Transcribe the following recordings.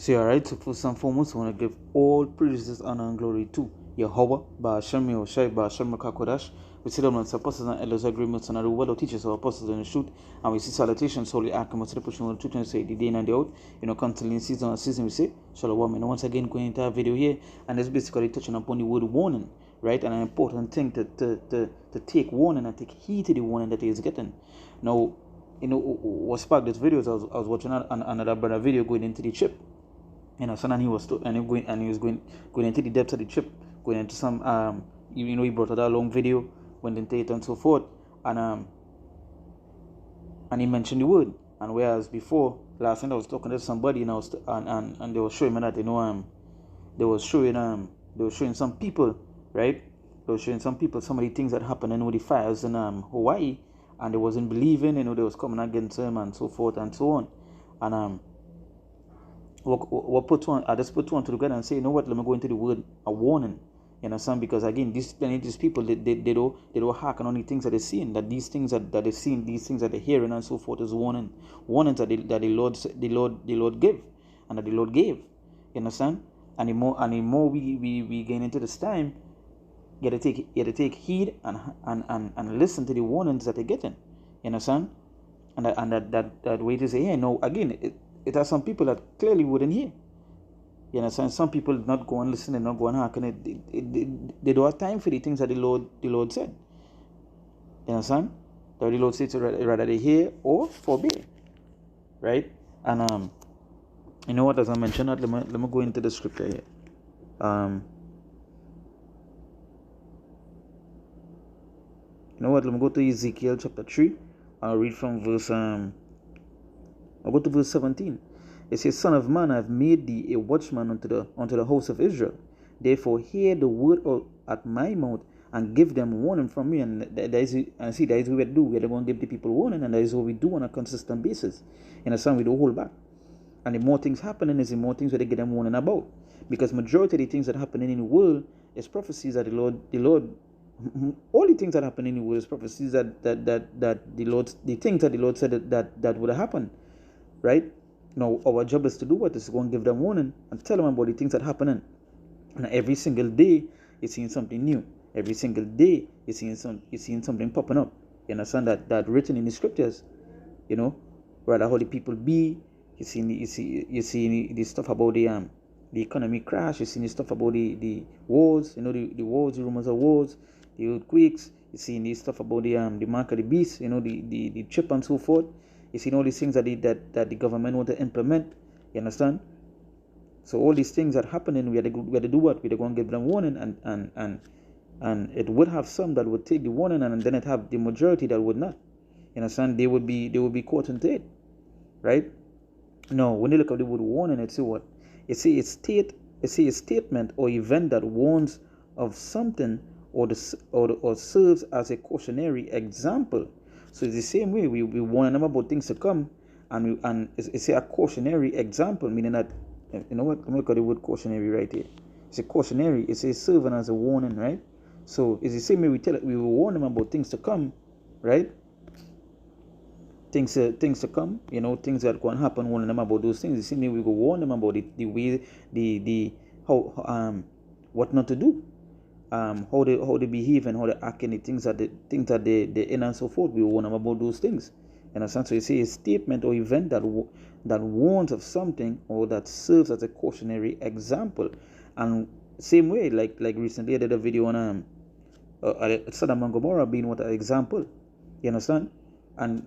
So, alright, so first and foremost, I want to give all praises, honor, and glory to Yahweh, Ba'ashem Yahushai, Ba'ashem Makakodash. We sit down as apostles and elders, agreements, and the well teachers of apostles in the truth. And we see salutations, holy accommodates, the pushing of the truth, and say the day and the out. Constantly in season and season, we say, Shalom. And once again, going into our video here, and it's basically touching upon the word warning, right? And an important thing to take warning and take heed to the warning that he is getting. Now, what sparked this video is I was watching another brother video going into the chip. So and he was going into the depths of the chip, going into some he brought out a long video, went into it and so forth, and he mentioned the word. And whereas before last night I was talking to somebody, and they were showing me that they were showing some people, right? They were showing some people some of the things that happened with the fires in Hawaii, and they wasn't believing, they was coming against them and so forth and so on, and what I just put one together and say, you know what, let me go into the word a warning. You understand? Because again, these people they don't hearken on the things that they're seeing, that these things that they're seeing, these things that they're hearing and so forth is warnings that the Lord give and that the Lord gave. You understand? And the more we gain into this time, you gotta take heed and listen to the warnings that they're getting. You understand? And that way to say, hey, no, again, it has some people that clearly wouldn't hear. You understand? Some people not go and listen and not go and hearken. They don't have time for the things that the Lord said. You understand? That the Lord said to rather they hear or forbid. Right? And you know what, as I mentioned that, let me go into the scripture here. You know what, let me go to Ezekiel chapter 3. I'll read from verse I'll go to verse 17. It says, Son of man, I have made thee a watchman unto the house of Israel. Therefore hear the word at my mouth and give them warning from me. And that is what we do. We are going to give the people warning, and that is what we do on a consistent basis. In a sense, we don't hold back. And the more things happening is the more things where they get them warning about. Because majority of the things that are happening in the world is prophecies that the Lord all the things that happen in the world is prophecies that the things that the Lord said that would have happened. Right? Now, our job is to do what? Is to go and give them warning and tell them about the things that are happening. And every single day, you're seeing something new. Every single day, you're seeing something popping up. You understand that written in the scriptures, rather how the people be. You see the stuff about the economic crash. You see the stuff about the wars. The wars, the rumors of wars, the earthquakes. You see the stuff about the mark of the beast. The chip and so forth. You see all these things that the government want to implement. You understand? So all these things that happening, we had to do what? We had to go and give them warning, and it would have some that would take the warning, and then it have the majority that would not. You understand? They would be caught into it, right? No, when you look at the word warning, it's what? It's a statement or event that warns of something or serves as a cautionary example. So it's the same way we warn them about things to come, and it's a cautionary example, meaning that, you know what, let me look at the word cautionary right here. It's a cautionary, it's a serving as a warning, right? So it's the same way we will warn them about things to come, right? Things to come, things that going to happen, warning them about those things. The same way we go warn them about the way how what not to do. How they behave and how they act and the things that they in and so forth. We warn them about those things. In a sense, so you say a statement or event that warns of something or that serves as a cautionary example. And same way, like recently I did a video on Sodom and Gomorrah being what an example. You understand? And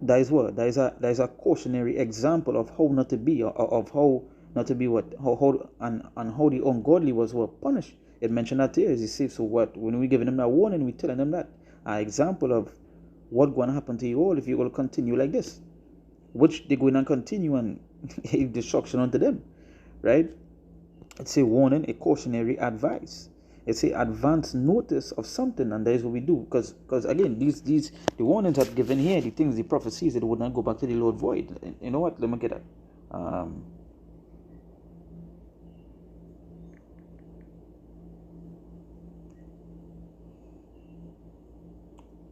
that is what? That is a cautionary example of how not to be, or of how not to be what, how and how the ungodly were punished. It mentioned that here, as he says, so what, when we giving them that warning, we telling them that an example of what going to happen to you all if you're going to continue like this, which they're going to continue, and destruction unto them, right? It's a warning, a cautionary advice. It's a advance notice of something, and that is what we do. Because again, the warnings that given here, the things, the prophecies, it would not go back to the Lord void. You know what? Let me get that.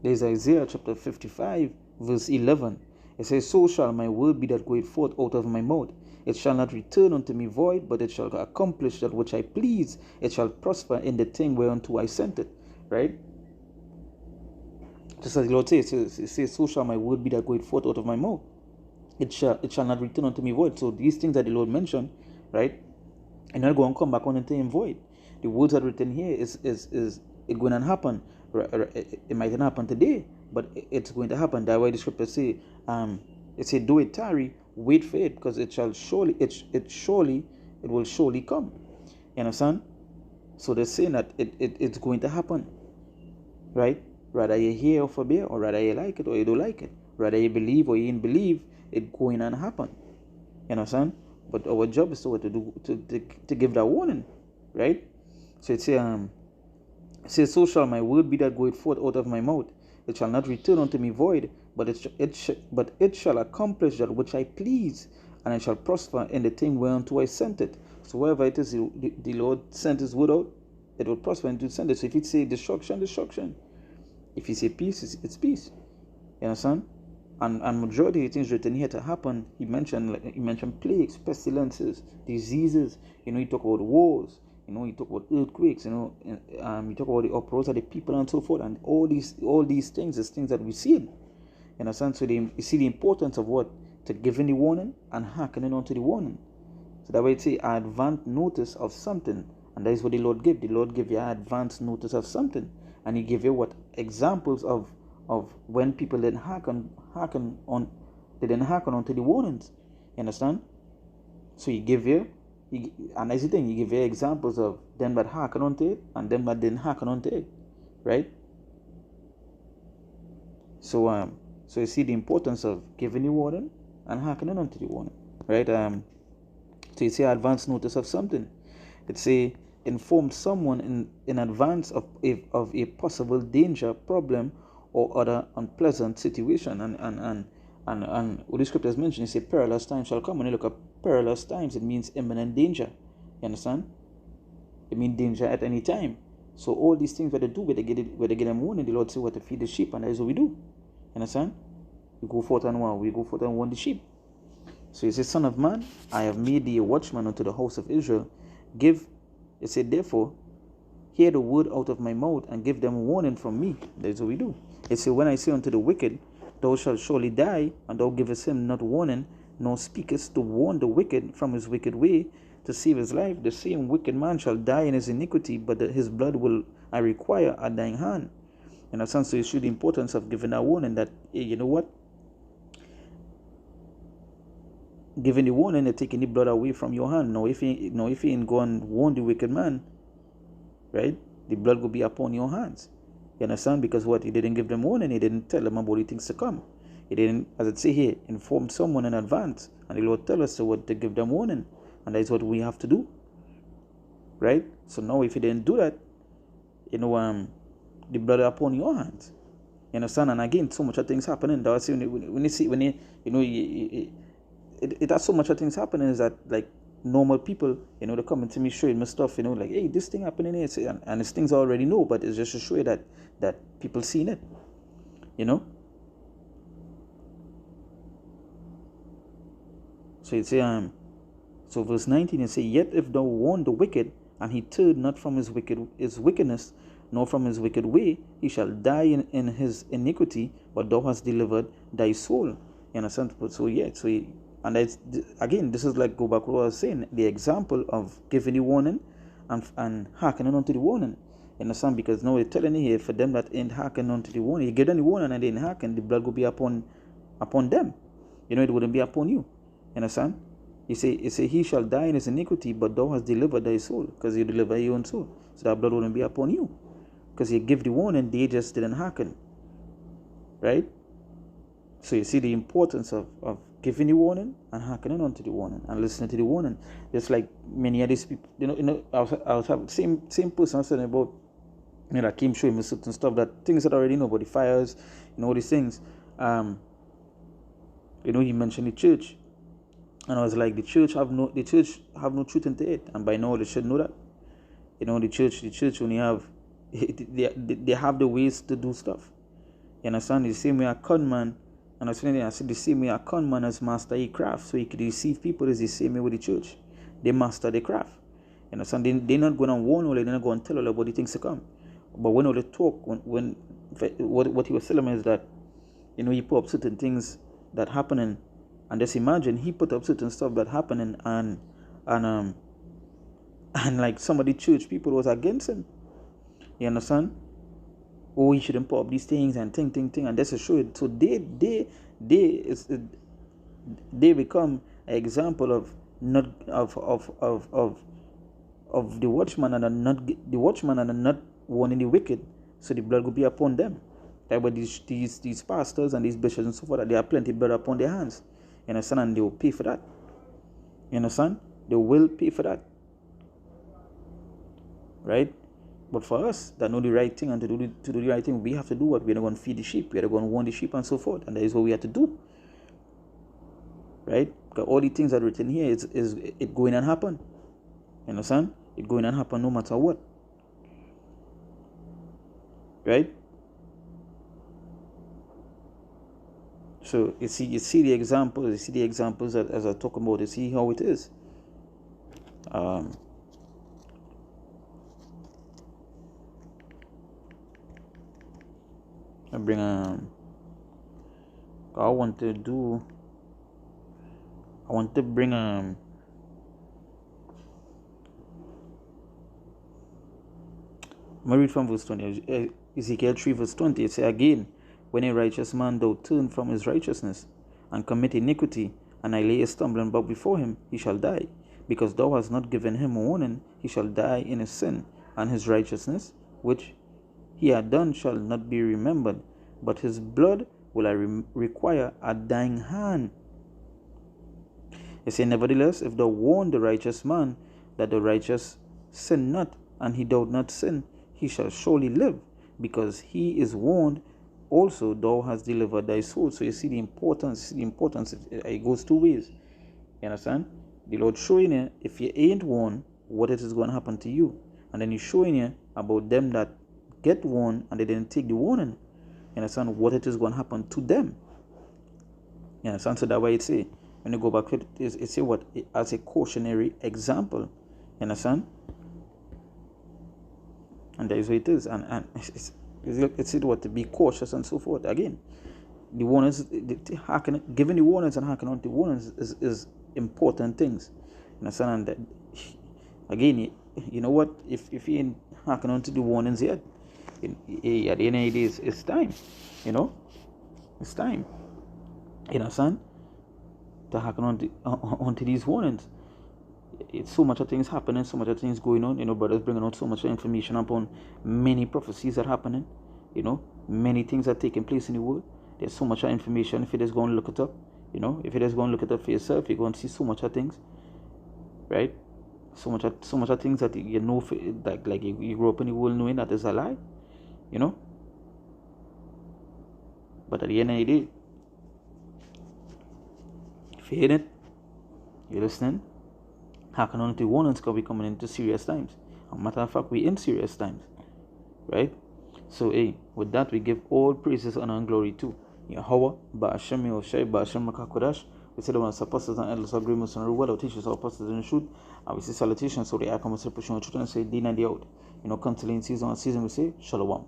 There's Isaiah chapter 55, verse 11. It says, So shall my word be that goeth forth out of my mouth. It shall not return unto me void, but it shall accomplish that which I please. It shall prosper in the thing whereunto I sent it. Right? Just as the Lord says, it says, so shall my word be that goeth forth out of my mouth. It shall not return unto me void. So these things that the Lord mentioned, right, and not going to come back on into him void. The words that are written here is it going to happen. It might not happen today, but it's going to happen. That's why the scripture say, it said, do it tarry, wait for it, because it will surely come. You understand? So they're saying that it's going to happen, right? Rather you hear or forbear, or rather you like it or you don't like it. Rather you believe or you didn't believe, it going to happen. You understand? But our job is to do to give that warning, right? So it says, so shall my word be that goeth forth out of my mouth. It shall not return unto me void, but it shall accomplish that which I please, and it shall prosper in the thing whereunto I sent it. So wherever it is the Lord sent his word out, it will prosper and to send it. So if it say destruction, destruction. If he say peace, it's peace. You understand? And majority of things written here to happen, he mentioned plagues, pestilences, diseases. He talk about wars. He talk about earthquakes. He talk about the uproars of the people and so forth. And all these things is things that we see. You understand? So you see the importance of what? To giving the warning and hearkening onto the warning. So that way it say advance notice of something, and that is what the Lord give. The Lord give you advance notice of something, and he give you what? Examples of when people didn't hearken onto the warnings. You understand? So he give you, and that's the thing, he give you examples of them that hearken onto it and them that didn't hearken onto it, right? So you see the importance of giving the warning and hearkening onto the warning, right? So you say advance notice of something. It say inform someone in advance of a possible danger, problem, or other unpleasant situation. And what the scriptures mention is a perilous time shall come. When you look at perilous times, it means imminent danger. You understand? It means danger at any time. So all these things where they do, where they get them warning, the Lord say what to feed the sheep, and that is what we do. You understand? We go forth and warn the sheep. So he says, Son of man, I have made thee a watchman unto the house of Israel. It said, therefore, hear the word out of my mouth, and give them a warning from me. That is what we do. It said, when I say unto the wicked, thou shalt surely die, and thou givest him not warning, nor speakest to warn the wicked from his wicked way, to save his life, the same wicked man shall die in his iniquity, but his blood will I require at thine hand. In a sense, so you see the importance of giving that warning that, hey, you know what? Giving the warning and taking the blood away from your hand. Now, if you ain't go and warn the wicked man, right, the blood will be upon your hands. You understand? Because what? He didn't give them warning. He didn't tell them about the things to come. He didn't, as it say here, inform someone in advance. And the Lord tell us to give them warning. And that is what we have to do. Right? So now if you didn't do that, the blood upon your hands. You understand? And again, so much of things happening. That's it has so much of things happening is that, like, normal people, they come to me showing me stuff, like, hey, this thing happening here, and it's things I already know, but it's just to show you that people seen it, So it say, so verse 19, it say, yet if thou warn the wicked, and he turn not from his wickedness, nor from his wicked way, he shall die in his iniquity, but thou hast delivered thy soul. You understand? And that's, again, this is like, go back to what I was saying, the example of giving the warning and hearkening unto the warning. You understand? Because now they're telling you here, for them that ain't hearkening unto the warning, you give them the warning and they ain't hearken, the blood will be upon them. It wouldn't be upon you. You understand? It say he shall die in his iniquity, but thou hast delivered thy soul, because you deliver your own soul. So that blood wouldn't be upon you. Because you give the warning, they just didn't hearken. Right? So you see the importance of giving the warning and hearkening unto the warning and listening to the warning. Just like many of these people, I was having same person I was saying about, that came showing me certain stuff, that things that I already know about the fires, all these things. He mentioned the church, and I was like, the church have no truth into it, and by now they should know that. The church only have they have the ways to do stuff. You understand? The same way a con man And I said the same way a con man has mastered a craft, so he could deceive people is the same way with the church. They master the craft. You understand? They're not going to warn all, they're not going to tell all about the things to come. But when all they talk, what he was telling me is that, he put up certain things that happening, and just imagine he put up certain stuff that happening, and like some of the church people was against him. You understand? Oh, he shouldn't put up these things and thing, and that's a show. So they become an example of not of the watchman and not warning the wicked, so the blood will be upon them. Like, but these pastors and these bishops and so forth, they have plenty blood upon their hands. You understand? And they will pay for that. You understand? They will pay for that. Right? But for us that know the right thing and to do the right thing, we have to do what? We're not going to feed the sheep. We're going to warn the sheep and so forth. And that is what we have to do. Right? Because all the things that are written here is it going and happen. You understand? It going and happen no matter what. Right? So you see the examples that, as I talk about, you see how it is. I want to bring I'm going to read from verse 20. Ezekiel 3 verse 20. It says again, when a righteous man thou turn from his righteousness and commit iniquity, and I lay a stumbling block before him, he shall die. Because thou hast not given him a warning, he shall die in his sin, and his righteousness, which he had done, shall not be remembered, but his blood will I require at thine hand. It says, nevertheless, if thou warn the righteous man that the righteous sin not, and he doth not sin, he shall surely live, because he is warned. Also, thou hast delivered thy soul. So you see the importance. It goes two ways. You understand? The Lord showing you, if you ain't warned, what it is going to happen to you, and then He's showing you about them that get warned and they didn't take the warning. You understand? What it is going to happen to them. You understand? So that way it say, when you go back, it say what? As a cautionary example. You understand? And that is what it is. And it's what? To be cautious and so forth. Again, the warnings, giving the warnings and hearkening on the warnings is important things. You understand? And that, again, you know what? If you ain't hearkening on to the warnings yet, at the end of the day, it's time. It's time. You understand? To hearken onto these warnings. It's so much of things happening, so much of things going on. Brothers bringing out so much information upon many prophecies that are happening. Many things are taking place in the world. There's so much information. If you just go and look it up, if you just go and look it up for yourself, you're going to see so much of things, right? So much of things that like you grew up in the world knowing that is a lie, But at the end of the day, if you hear it, you're listening. Hearken on to warnings because we're coming into serious times. As a matter of fact, we're in serious times, right? So, with that, we give all praises, honor, and glory to Yahweh, Ba'ashem, Yoshai, Ba'ashem, Makakodash. We say the ones apostles and elders, agreements, and reward our teachers, our apostles in the truth. And we say salutations, so they are coming to push on truth and say, Dina the out. Constantly in season and season, we say, Shalom.